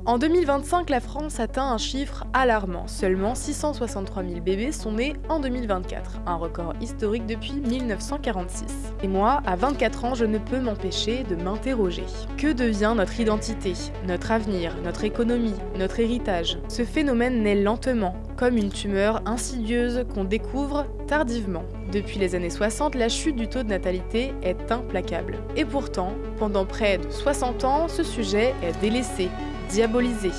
En 2025, la France atteint un chiffre alarmant. Seulement 663 000 bébés sont nés en 2024, un record historique depuis 1946. Et moi, à 24 ans, je ne peux m'empêcher de m'interroger. Que devient notre identité, notre avenir, notre économie, notre héritage? Ce phénomène naît lentement, comme une tumeur insidieuse qu'on découvre tardivement. Depuis les années 60, la chute du taux de natalité est implacable. Et pourtant, pendant près de 60 ans, ce sujet est délaissé, diabolisé,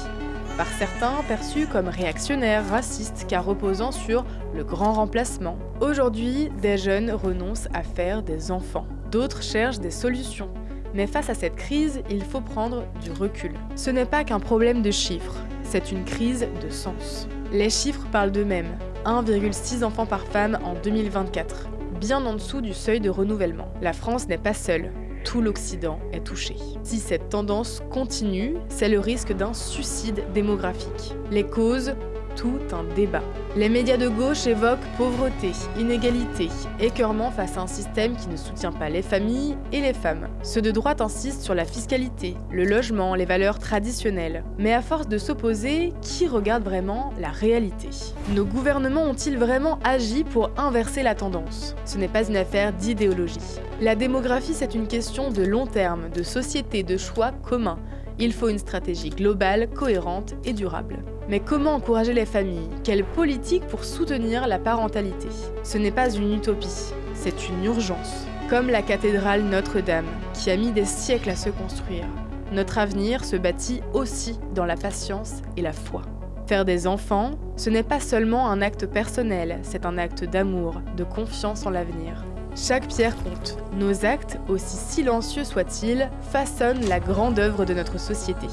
par certains perçu comme réactionnaire, raciste, car reposant sur le grand remplacement. Aujourd'hui, des jeunes renoncent à faire des enfants. D'autres cherchent des solutions. Mais face à cette crise, il faut prendre du recul. Ce n'est pas qu'un problème de chiffres, c'est une crise de sens. Les chiffres parlent d'eux-mêmes. 1,6 enfants par femme en 2024, bien en dessous du seuil de renouvellement. La France n'est pas seule. Tout l'Occident est touché. Si cette tendance continue, c'est le risque d'un suicide démographique. Les causes, tout un débat. Les médias de gauche évoquent pauvreté, inégalité, écœurement face à un système qui ne soutient pas les familles et les femmes. Ceux de droite insistent sur la fiscalité, le logement, les valeurs traditionnelles. Mais à force de s'opposer, qui regarde vraiment la réalité? Nos gouvernements ont-ils vraiment agi pour inverser la tendance? Ce n'est pas une affaire d'idéologie. La démographie, c'est une question de long terme, de société, de choix communs. Il faut une stratégie globale, cohérente et durable. Mais comment encourager les familles? Quelle politique pour soutenir la parentalité? Ce n'est pas une utopie, c'est une urgence. Comme la cathédrale Notre-Dame, qui a mis des siècles à se construire. Notre avenir se bâtit aussi dans la patience et la foi. Faire des enfants, ce n'est pas seulement un acte personnel, c'est un acte d'amour, de confiance en l'avenir. Chaque pierre compte. Nos actes, aussi silencieux soient-ils, façonnent la grande œuvre de notre société.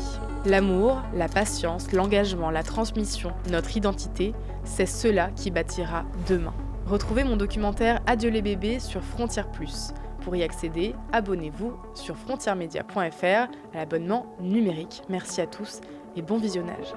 L'amour, la patience, l'engagement, la transmission, notre identité, c'est cela qui bâtira demain. Retrouvez mon documentaire Adieu les bébés sur Frontières Plus. Pour y accéder, abonnez-vous sur frontiermedia.fr à l'abonnement numérique. Merci à tous et bon visionnage.